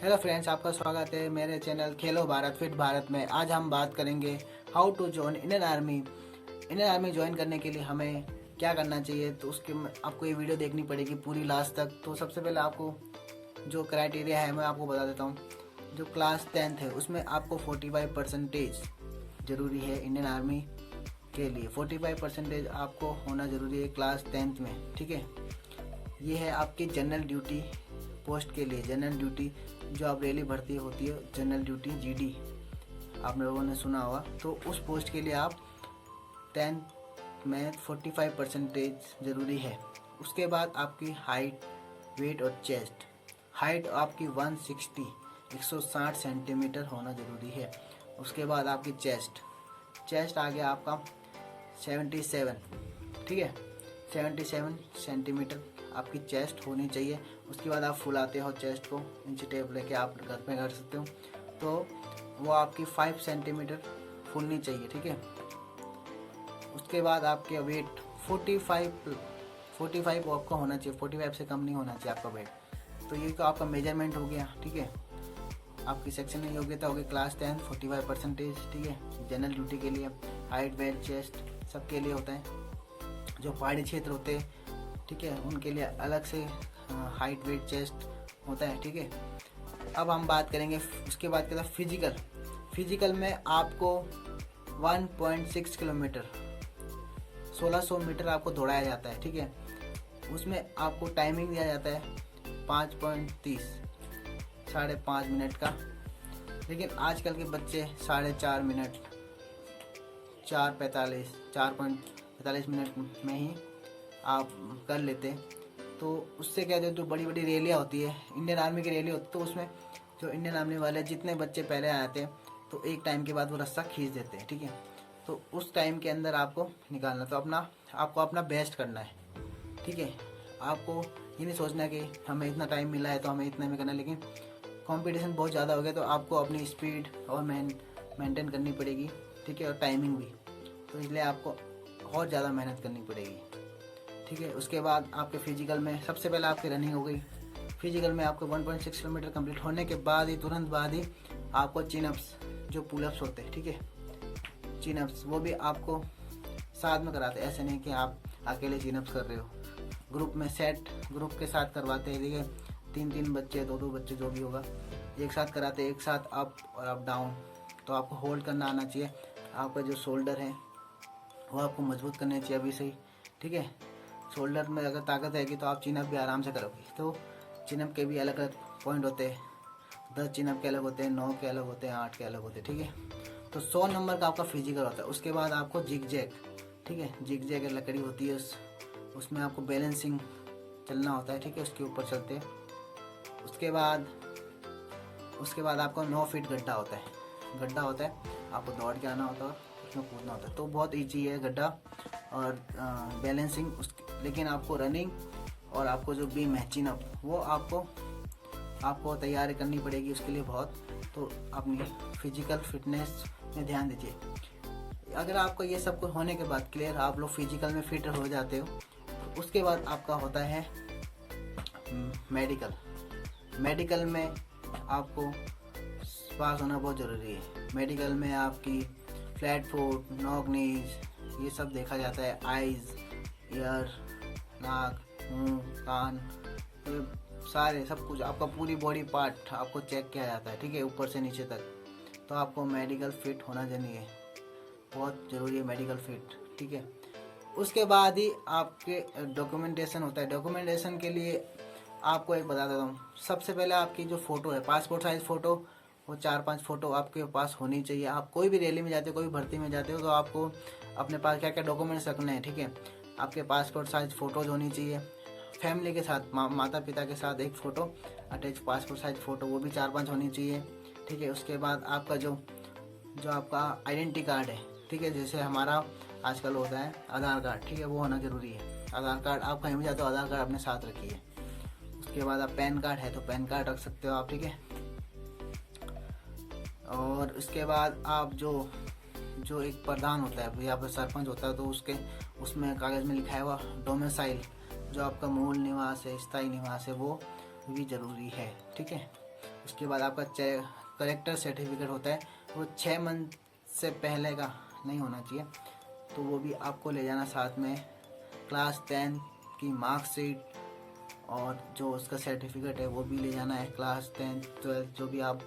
Hello friends, आपका स्वागत है मेरे चैनल खेलो भारत फिट भारत में। आज हम बात करेंगे how to join Indian army. Indian army join करने के लिए हमें क्या करना चाहिए, तो उसके आपको ये वीडियो देखनी पड़ेगी पूरी लास्ट तक। तो सबसे पहले आपको जो क्राइटेरिया है मैं आपको बता देता हूँ। जो क्लास 10th है उसमें आपको 45% ज़रूरी है। इंडियन आर्मी के लिए 45% आपको होना ज़रूरी है क्लास 10th में, ठीक है। ये है आपकी जनरल ड्यूटी पोस्ट के लिए। जनरल ड्यूटी जो आप रेली भर्ती होती है, जनरल ड्यूटी जीडी, आप लोगों ने सुना होगा। तो उस पोस्ट के लिए आप 10th में 45% ज़रूरी है। उसके बाद आपकी हाइट, वेट और चेस्ट। हाइट आपकी 160 सेंटीमीटर होना ज़रूरी है। उसके बाद आपकी चेस्ट आ गया आपका 77, ठीक है। 77 सेंटीमीटर आपकी चेस्ट होनी चाहिए। उसके बाद आप फुलाते हो चेस्ट को, इंची टेप लेके आप घर पे कर सकते हो। तो वो आपकी 5 सेंटीमीटर फूलनी चाहिए, ठीक है। उसके बाद आपके वेट 45 आपका होना चाहिए। 45 से कम नहीं होना चाहिए आपका वेट। तो ये तो आपका मेजरमेंट हो गया, ठीक है। आपकी सेक्शन में योग्यता होगी क्लास 10 45%, ठीक है। जनरल ड्यूटी के लिए हाइट, वेट, चेस्ट सबके लिए होता है। जो पहाड़ी क्षेत्र होते हैं, ठीक है, उनके लिए अलग से हाइट, वेट, चेस्ट होता है, ठीक है। अब हम बात करेंगे उसके बाद क्या था, फिजिकल में आपको 1.6 किलोमीटर 1600 मीटर आपको दौड़ाया जाता है, ठीक है। उसमें आपको टाइमिंग दिया जाता है 5.30 5.5 मिनट का। लेकिन आजकल के बच्चे 4.5 मिनट 4.45 मिनट में ही आप कर लेते। तो उससे क्या है, जो बड़ी बड़ी रैलियाँ होती है, इंडियन आर्मी की रैली होती है, तो उसमें जो इंडियन आर्मी वाले जितने बच्चे पहले आते हैं तो एक टाइम के बाद वो रास्ता खींच देते हैं, ठीक है। तो उस टाइम के अंदर आपको निकालना, तो आपको अपना बेस्ट करना है, ठीक है। आपको ये नहीं सोचना कि हमें इतना टाइम मिला है तो हमें इतना में करना है। लेकिन कंपटीशन बहुत ज़्यादा हो गया तो आपको अपनी स्पीड और मेंटेन करनी पड़ेगी, ठीक है, और टाइमिंग भी। तो इसलिए आपको और ज़्यादा मेहनत करनी पड़ेगी, ठीक है। उसके बाद आपके फिजिकल में सबसे पहले आपकी रनिंग हो गई। फिजिकल में आपको 1.6 किलोमीटर कंप्लीट होने के बाद ही तुरंत बाद ही आपको चिनअप्स, जो पुलअप्स होते हैं, ठीक है, चिनअप्स वो भी आपको साथ में कराते हैं। ऐसे नहीं कि आप अकेले चिनअप्स कर रहे हो, ग्रुप के साथ करवाते हैं, ठीक है। 3 बच्चे 2 बच्चे जो भी होगा एक साथ कराते हैं, एक साथ अप और अप डाउन। तो आपको होल्ड करना आना चाहिए। आपका जो शोल्डर है वो आपको मजबूत करना चाहिए अभी से ही, ठीक है। शोल्डर में अगर ताकत रहेगी तो आप चिनअप भी आराम से करोगे। तो चिनअप के भी अलग अलग पॉइंट होते हैं। 10 चिनअप के अलग होते हैं, 9 के अलग होते हैं, 8 के अलग होते हैं, ठीक है। तो 100 नंबर का आपका फिजिकल होता है। उसके बाद आपको जिग जैग, ठीक है, जिग जैग लकड़ी होती है, उसमें आपको बैलेंसिंग चलना होता है, ठीक है, उसके ऊपर चलते हैं। उसके बाद आपको 9 फीट गड्ढा होता है। आपको दौड़ के आना होता है, उसमें कूदना होता है। तो बहुत ईजी है गड्ढा और बैलेंसिंग। लेकिन आपको रनिंग और आपको जो बीम है चिनअप, वो आपको तैयारी करनी पड़ेगी उसके लिए बहुत। तो अपनी फिजिकल फिटनेस में ध्यान दीजिए। अगर आपको ये सब कुछ होने के बाद क्लियर, आप लोग फिजिकल में फिट हो जाते हो, तो उसके बाद आपका होता है मेडिकल में आपको पास होना बहुत ज़रूरी है। मेडिकल में आपकी फ्लैट फुट, नॉक नीज ये सब देखा जाता है। आइज़, ईयर, नाक, मुंह, कान, ये सारे सब कुछ आपका पूरी बॉडी पार्ट आपको चेक किया जाता है, ठीक है, ऊपर से नीचे तक। तो आपको मेडिकल फिट होना चाहिए, बहुत ज़रूरी है मेडिकल फिट, ठीक है। उसके बाद ही आपके डॉक्यूमेंटेशन होता है। डॉक्यूमेंटेशन के लिए आपको एक बता देता हूँ। सबसे पहले आपकी जो फ़ोटो है, पासपोर्ट साइज़ फ़ोटो, वो 4-5 फ़ोटो आपके पास होनी चाहिए। आप कोई भी रैली में जाते हो, कोई भी भर्ती में जाते हो, तो आपको अपने पास क्या क्या डॉक्यूमेंट्स रखने हैं, ठीक है। आपके पासपोर्ट साइज़ फ़ोटोज़ होनी चाहिए। फैमिली के साथ, माता पिता के साथ एक photo attach, passport size photo, वो भी 4-5 होनी चाहिए, ठीक है। उसके बाद आपका जो आपका आइडेंटिटी कार्ड है, ठीक है, जैसे हमारा आजकल होता है आधार कार्ड, ठीक है, वो होना ज़रूरी है। आधार कार्ड आप कहीं भी जाते हो, आधार कार्ड अपने साथ रखिए। उसके बाद आप पैन कार्ड है तो पैन कार्ड रख सकते हो आप, ठीक है। और उसके बाद आप जो एक प्रधान होता है या फिर सरपंच होता है, तो उसमें कागज़ में लिखा है हुआ डोमिसाइल, जो आपका मूल निवास है, स्थायी निवास है, वो भी ज़रूरी है, ठीक है। उसके बाद आपका करेक्टर सर्टिफिकेट होता है, वो 6 मंथ से पहले का नहीं होना चाहिए, तो वो भी आपको ले जाना साथ में। क्लास 10 की मार्कशीट और जो उसका सर्टिफिकेट है वो भी ले जाना है। क्लास 10 12 जो भी आप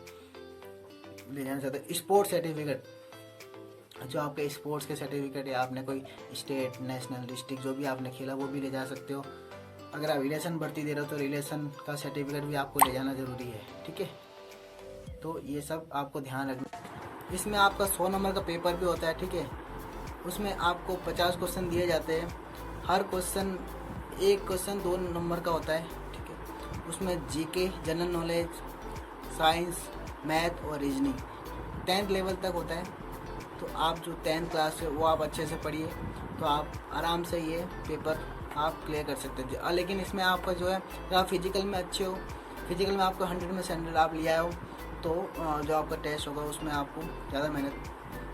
ले जाना चाहते हैं। स्पोर्ट्स सर्टिफिकेट, जो आपके स्पोर्ट्स के सर्टिफिकेट है, आपने कोई स्टेट, नेशनल, डिस्ट्रिक्ट जो भी आपने खेला वो भी ले जा सकते हो। अगर आप रिलेशन भर्ती दे रहे हो तो रिलेशन का सर्टिफिकेट भी आपको ले जाना ज़रूरी है, ठीक है। तो ये सब आपको ध्यान रखना। इसमें आपका 100 नंबर का पेपर भी होता है, ठीक है। उसमें आपको 50 क्वेश्चन दिए जाते हैं। हर क्वेश्चन, एक क्वेश्चन 2 नंबर का होता है, ठीक है। उसमें GK, general knowledge, science, math और रीजनिंग 10th लेवल तक होता है। तो आप जो 10th क्लास है वो आप अच्छे से पढ़िए, तो आप आराम से ये पेपर आप क्लियर कर सकते हैं। लेकिन इसमें आपका जो है, अगर आप फिजिकल में अच्छे हो, फिजिकल में आपको 100 में से 100 आप लिया हो, तो जो आपका टेस्ट होगा उसमें आपको ज़्यादा मेहनत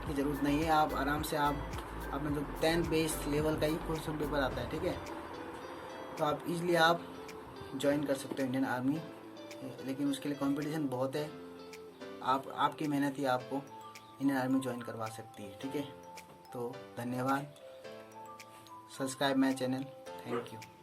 की ज़रूरत नहीं है। आप आराम से अपने जो 10th बेस लेवल का ही क्वेश्चन पेपर आता है, ठीक है। तो आप इजीली आप ज्वाइन कर सकते हो इंडियन आर्मी, लेकिन उसके लिए कंपटीशन बहुत है। आपकी मेहनत ही आपको इंडियन आर्मी ज्वाइन करवा सकती है, ठीक है। तो धन्यवाद, subscribe my channel, thank you.